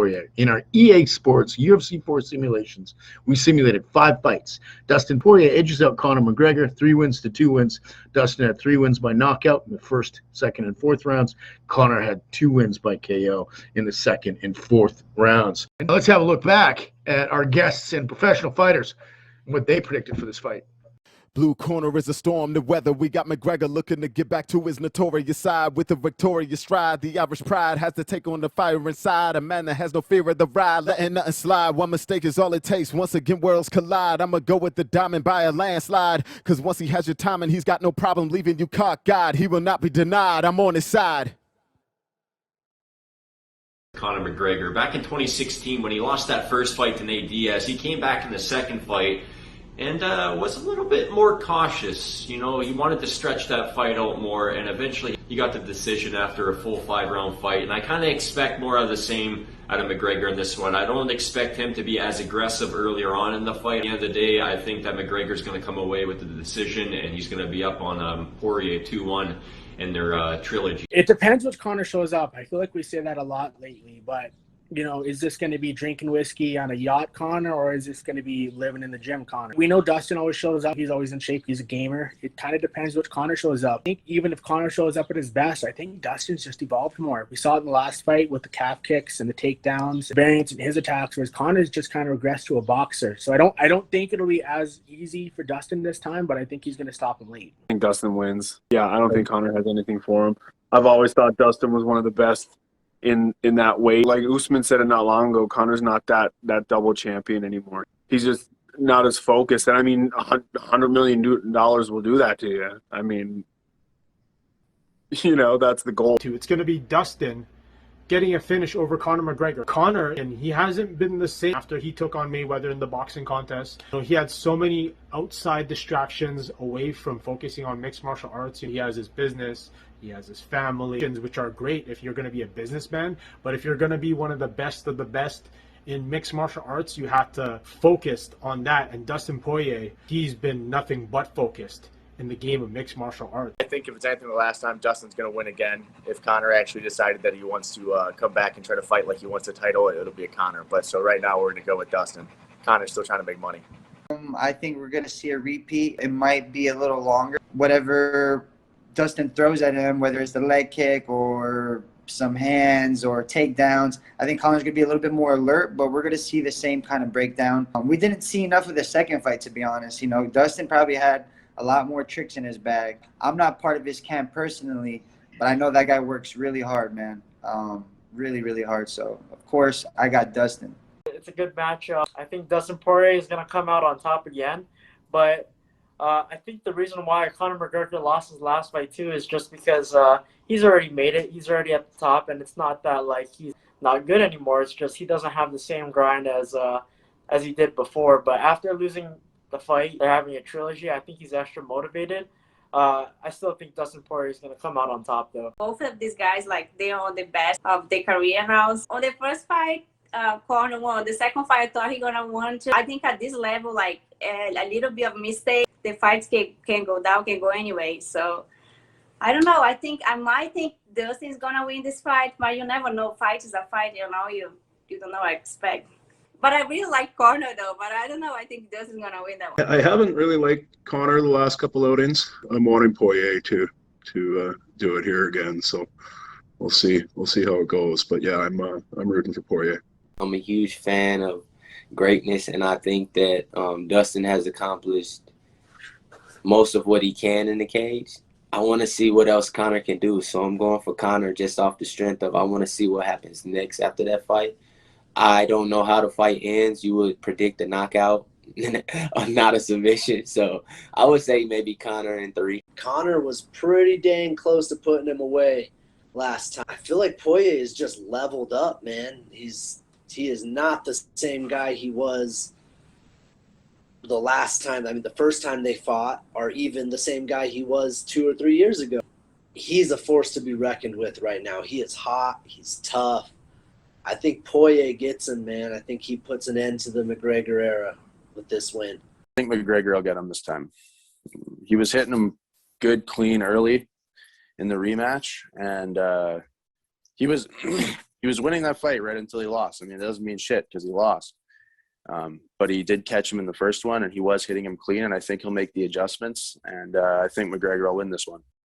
Poirier. In our EA Sports UFC 4 simulations, we simulated 5 fights. Dustin Poirier edges out Conor McGregor 3 wins to 2 wins. Dustin had 3 wins by knockout in the first, second, and fourth rounds. Conor had 2 wins by KO in the second and fourth rounds. And let's have a look back at our guests and professional fighters and what they predicted for this fight. Blue corner is a storm, the weather. We got McGregor looking to get back to his notorious side with a victorious stride. The Irish pride has to take on the fire inside. A man that has no fear of the ride, letting nothing slide. One mistake is all it takes. Once again, worlds collide. I'ma go with the diamond by a landslide. Cause once he has your timing, he's got no problem leaving you cockeyed. He will not be denied. I'm on his side. Conor McGregor, back in 2016 when he lost that first fight to Nate Diaz, he came back in the second fight and was a little bit more cautious. You know, he wanted to stretch that fight out more, and eventually he got the decision after a full 5-round fight. And I kind of expect more of the same out of McGregor in this one. I don't expect him to be as aggressive earlier on in the fight. At the end of the day, I think that McGregor's going to come away with the decision, and he's going to be up on Poirier 2-1 in their trilogy. It depends which Conor shows up. I feel like we say that a lot lately, but you know, is this going to be drinking whiskey on a yacht Conor, or is this going to be living in the gym Conor? We know Dustin always shows up. He's always in shape. He's a gamer. It kind of depends which Conor shows up. I think even if Conor shows up at his best, I think Dustin's just evolved more. We saw it in the last fight with the calf kicks and the takedowns, the variance in his attacks, whereas Conor's just kind of regressed to a boxer. So I don't think it'll be as easy for Dustin this time, but I think he's going to stop him late. I think Dustin wins. Yeah, I don't think Conor has anything for him. I've always thought Dustin was one of the best in that weight. Like Usman said it not long ago, Conor's not that double champion anymore. He's just not as focused. And I mean, $100 million will do that to you. I mean, you know, that's the goal. It's going to be Dustin getting a finish over Conor McGregor. Conor, and he hasn't been the same after he took on Mayweather in the boxing contest. You know, he had so many outside distractions away from focusing on mixed martial arts. He has his business, he has his family, which are great if you're going to be a businessman. But if you're going to be one of the best in mixed martial arts, you have to focus on that. And Dustin Poirier, he's been nothing but focused in the game of mixed martial arts. I think if it's anything the last time, Dustin's going to win again. If Conor actually decided that he wants to come back and try to fight like he wants a title, it'll be a Conor. But so right now we're going to go with Dustin. Conor's still trying to make money. I think we're going to see a repeat. It might be a little longer. Whatever Dustin throws at him, whether it's the leg kick or some hands or takedowns, I think Conor's going to be a little bit more alert, but we're going to see the same kind of breakdown. We didn't see enough of the second fight, to be honest. You know, Dustin probably had a lot more tricks in his bag. I'm not part of his camp personally, but I know that guy works really hard, man. Really, really hard. So, of course, I got Dustin. It's a good matchup. I think Dustin Poirier is going to come out on top again, but I think the reason why Conor McGregor lost his last fight too is just because he's already made it. He's already at the top, and it's not that like he's not good anymore. It's just he doesn't have the same grind as he did before. But after losing the fight, they're having a trilogy. I think he's extra motivated. I still think Dustin Poirier is going to come out on top though. Both of these guys, like, they are on the best of their career now. On the first fight, Conor won. The second fight, I thought he gonna win too. I think at this level, like a little bit of mistake, the fights can go down, can go anyway. So I don't know. I might think Dustin's gonna win this fight, but you never know. Fight is a fight, you know. You don't know what I expect. But I really like Conor though. But I don't know. I think Dustin's gonna win that one. I haven't really liked Conor the last couple outings. I'm wanting Poirier to do it here again. So we'll see how it goes. But yeah, I'm rooting for Poirier. I'm a huge fan of greatness, and I think that Dustin has accomplished most of what he can in the cage. I want to see what else Conor can do, so I'm going for Conor just off the strength of I want to see what happens next after that fight. I don't know how the fight ends. You would predict a knockout, not a submission. So I would say maybe Conor in 3. Conor was pretty dang close to putting him away last time. I feel like Poirier is just leveled up, man. He is not the same guy he was the last time. I mean, the first time they fought, or even the same guy he was 2 or 3 years ago. He's a force to be reckoned with right now. He is hot. He's tough. I think Poirier gets him, man. I think he puts an end to the McGregor era with this win. I think McGregor will get him this time. He was hitting him good, clean early in the rematch, and he was he was winning that fight right until he lost. I mean, it doesn't mean shit because he lost. But he did catch him in the first one, and he was hitting him clean, and I think he'll make the adjustments. And I think McGregor will win this one.